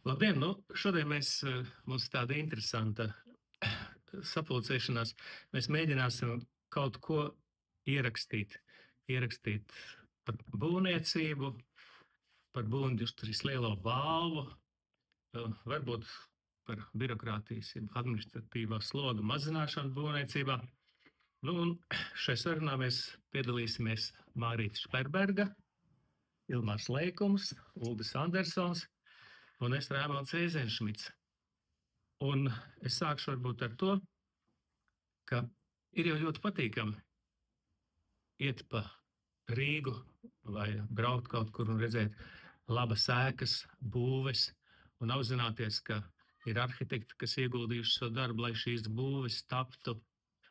Labdien! Šodien mums tāda interesanta sapulcēšanās. Mēs mēģināsim kaut ko ierakstīt. Ierakstīt par būvniecību, par būvniecības lielo balvu, varbūt par birokrātijas, administratīvā sloga mazināšanu būvniecībā. Un šai sarunā mēs piedalīsimies Mārīta Šperberga, Ilmārs Leikums, Uldis Andersons un es Rēmons Eizenšmits. Un es sākšu varbūt ar to, ka ir jau ļoti patīkami iet pa Rīgu vai braukt kaut kur un redzēt labas ēkas, būves un apzināties, ka ir arhitekti, kas ieguldījuši savu darbu, lai šīs būves taptu,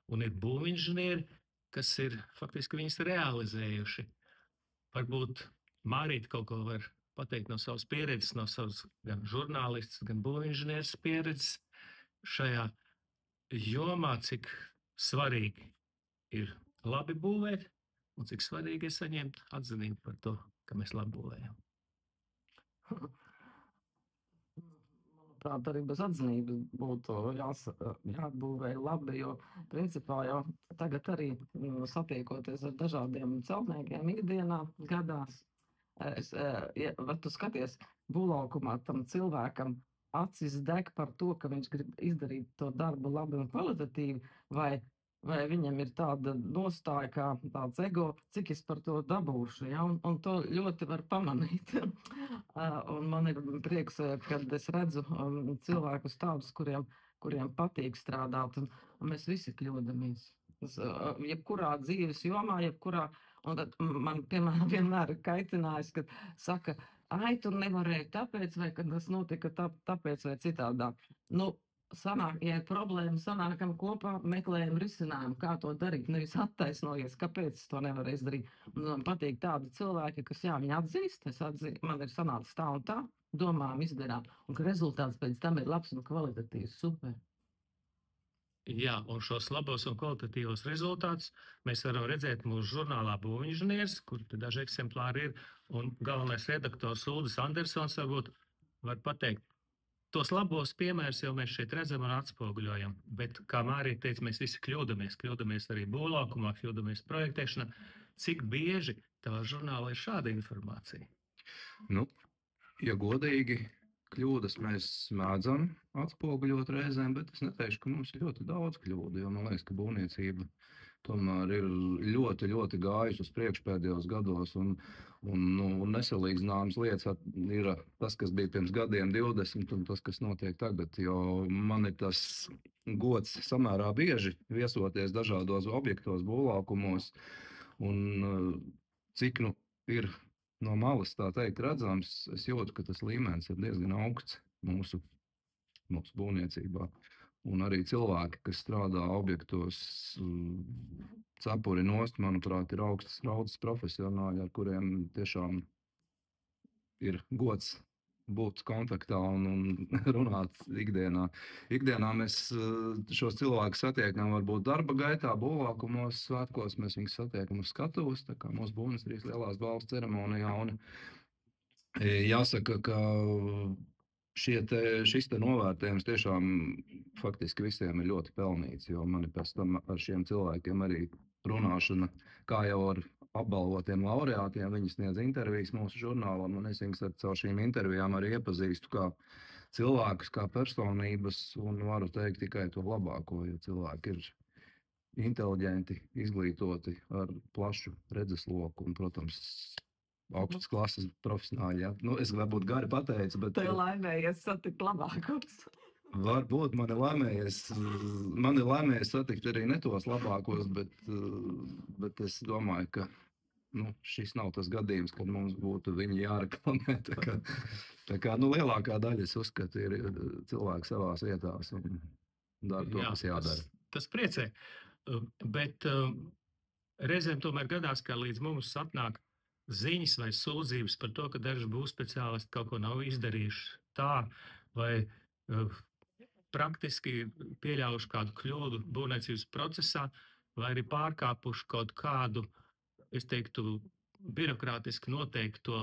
un ir būvinženieri, kas ir faktiski viņas realizējuši. Varbūt Mārīta kaut ko var pateikt no savas pieredzes, no savas gan žurnālistas, gan būvinženieres pieredzes šajā jomā, cik svarīgi ir labi būvēt un cik svarīgi ir saņemt atzinību par to, ka mēs labi būvējam. Manuprāt, arī bez atzinības būtu jābūvē labi, jo principā jau tagad arī satiekoties ar dažādiem celtniekiem ikdienā gadās, vai tu skaties būvlaukumā tam cilvēkam acis deg par to, ka viņš grib izdarīt to darbu labi un kvalitatīvi, vai viņam ir tāda nostāja kā tāds ego, cik es par to dabūšu, ja? Un to ļoti var pamanīt. Un man ir prieks, kad es redzu cilvēkus tādus, kuriem patīk strādāt, un mēs visi kļūdamies. Jebkurā dzīves jomā, un tad man, piemēram, vienmēr ir kaitinājis, kad saka, ai, tu nevarēji tāpēc, vai kad tas notika tāpēc vai citādāk. Sanāk, ja ir problēma, sanākam kopā, meklējam risinājumu, kā to darīt, nevis attaisnojies, kāpēc es to nevaru izdarīt. Man patīk tādi cilvēki, kas, viņi atzīst, man ir sanācis tā un tā, domām izdarām, un ka rezultāts pēc tam ir labs un kvalitatīvs, super. Jā, un šos labos un kvalitatīvos rezultātus mēs varam redzēt mūsu žurnālā Būvinženieris, kur daži eksemplāri ir, un galvenais redaktors Uldis Andersons varbūt var pateikt. Tos labos piemērus jau mēs šeit redzam un atspoguļojam, bet, kā Mārīta teica, mēs visi kļūdamies arī būvlaukumā, kļūdamies projektēšanā. Cik bieži tavā žurnālā ir šāda informācija? Ja godīgi, kļūdas mēs mēdzam atspoguļot reizēm, bet es neteikšu, ka mums ir ļoti daudz kļūdu, jo man liekas, ka būvniecība tomēr ir ļoti, ļoti gājusi uz priekšu pēdējos gados, un nesalīdzināmas lietas ir tas, kas bija pirms gadiem 20, un tas, kas notiek tagad, jo man ir tas gods samērā bieži viesoties dažādos objektos, būvlaukumos, un cik ir no malas, tā teikt, redzams, es jūtu, ka tas līmenis ir diezgan augsts mūsu būvniecībā. Un arī cilvēki, kas strādā objektos, cepuri nost, manuprāt, ir augstas profesionāļi, ar kuriem tiešām ir gods būt kontaktā un runāt ikdienā. Ikdienā mēs šos cilvēkus satiekam varbūt darba gaitā, būvlaukumos, svētkos mēs viņus satiekam uz skatuves, tā kā mūsu būvniecības lielās balvas ceremonijā. Un jāsaka, ka šis novērtējums tiešām faktiski visiem ir ļoti pelnīts, jo man ir pēc tam ar šiem cilvēkiem arī runāšana, kā jau ar apbalvotiem laureātiem, viņi sniedz intervijas mūsu žurnālam, un es viņus caur šīm intervijām arī iepazīstu kā cilvēkus, kā personības, un varu teikt tikai to labāko, jo cilvēki ir inteliģenti, izglītoti, ar plašu redzesloku, un, protams, augstas klases profesionāļi, es varbūt gari pateicu, bet... Tev laimējies satikt labākos. Varbūt man ir laimējies satikt arī ne tos labākos, bet es domāju, ka šis nav tas gadījums, kad mums būtu viņi jāreklamē. Tā kā lielākā daļa, es uzskatu, ir cilvēki savās vietās un dara to, kas jādara. Tas priecē, bet reizēm tomēr gadās, ka līdz mums atnāk ziņas vai sūdzības par to, ka daži būvspeciālisti kaut ko nav izdarījuši tā, vai praktiski pieļaujuši kādu kļūdu būvniecības procesā, vai arī pārkāpuši kaut kādu, es teiktu, birokrātiski noteikto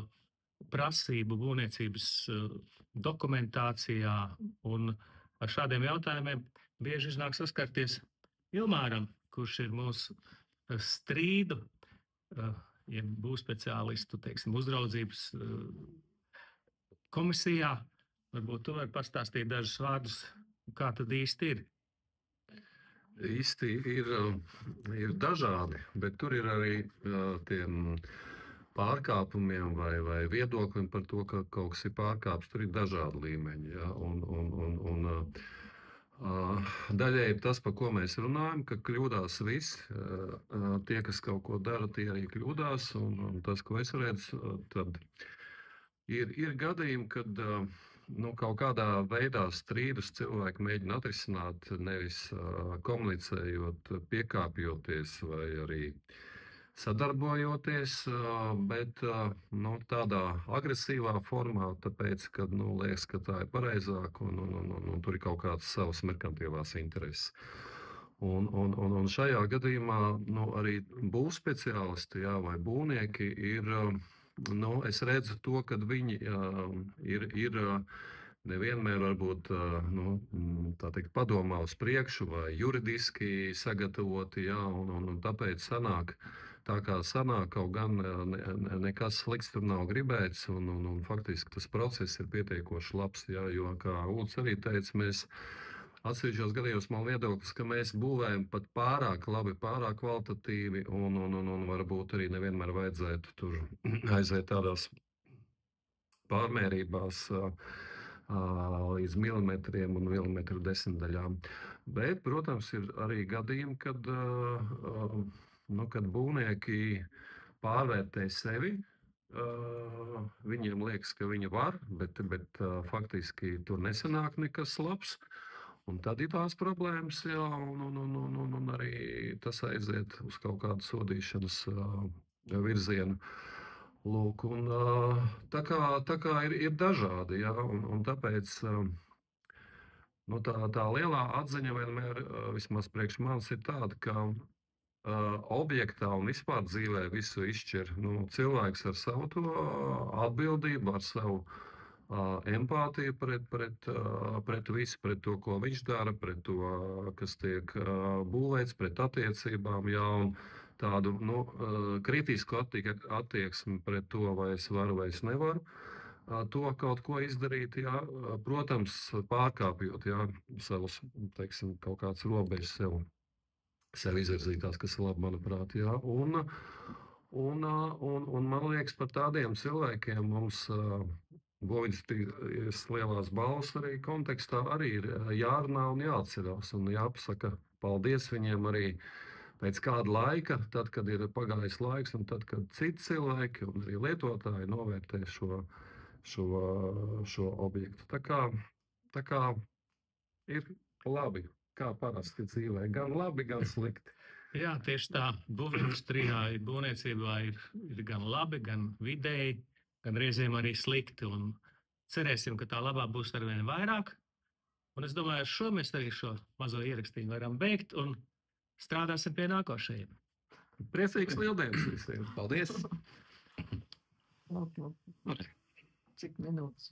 prasību būvniecības dokumentācijā, un ar šādiem jautājumiem bieži iznāk saskarties Ilmāram, kurš ir mūsu strīdu, ja būvspeciālistu, teiksim, uzraudzības komisijā. Varbūt tu vari pastāstīt dažus vārdus, kā tad īsti ir. Īsti ir dažādi, bet tur ir arī tiem pārkāpumiem vai viedokļiem par to, ka kaut kas ir pārkāps. Tur ir dažādi līmeņi. Ja? Daļēji tas, par ko mēs runājam, ka kļūdās visi. Tie, kas kaut ko dara, tie arī kļūdās. Un tas, ko es redzu, tad ir gadījumi, kad kaut kādā veidā strīdus cilvēki mēģina atrisināt, nevis komunicējot, piekāpjoties vai arī sadarbojoties, bet tādā agresīvā formā, tāpēc, ka liekas, ka tā ir pareizāk un tur ir kaut kādas savas merkantilās intereses. Un šajā gadījumā arī būvspeciālisti vai būvnieki ir. Es redzu to, ka viņi ir nevienmēr varbūt padomā uz priekšu vai juridiski sagatavoti, un tāpēc sanāk tā, kā sanāk, kaut gan nekas slikts tur nav gribēts, un faktiski tas process ir pietiekoši labs, jo, kā Ulds arī teica, mēs atsevišķos gadījumos man viedoklis, ka mēs būvējam pat pārāk labi, pārāk kvalitatīvi, un varbūt arī nevienmēr vajadzētu tur aiziet tādās pārmērībās līdz milimetriem un milimetru desmitdaļām. Bet, protams, ir arī gadījumi, kad būvnieki pārvērtē sevi. Viņiem liekas, ka viņi var, bet faktiski tur nesanāk nekas labs. Un tad ir tās problēmas, un arī tas aiziet uz kaut kādu sodīšanas virzienu. Lūk, un tā kā ir dažādi, un tāpēc tā lielā atziņa vienmēr, vismaz priekš manis, ir tāda, ka objektā un vispār dzīvē visu izšķir cilvēks ar savu to atbildību, ar savu empātiju pret visu, pret to, ko viņš dara, pret to, kas tiek būvēts, pret attiecībām, un tādu kritisku attieksmi pret to, vai es varu, vai es nevaru to kaut ko izdarīt, protams, pārkāpjot, savus, teiksim, kaut kāds robežas sev izvirzītās, kas ir labi, manuprāt, un man liekas, par tādiem cilvēkiem mums Būvniecības lielās balvas arī kontekstā arī ir jārunā un jāatcerās un jāpasaka paldies viņiem arī pēc kāda laika, tad, kad ir pagājis laiks un tad, kad citi cilvēki un arī lietotāji novērtē šo objektu. Tā kā ir labi, kā parasti dzīvē, gan labi, gan slikti. Jā, tieši tā. Būvindustrijā, būvniecībā ir gan labi, gan vidēji, gan reizēm arī slikti, un cerēsim, ka tā labā būs arvien vairāk. Un es domāju, ar šo mēs arī šo mazo ierakstījumu varam beigt un strādāsim pie nākošajiem. Priecīgs lieldienas visiem! Paldies! Cik minūtes?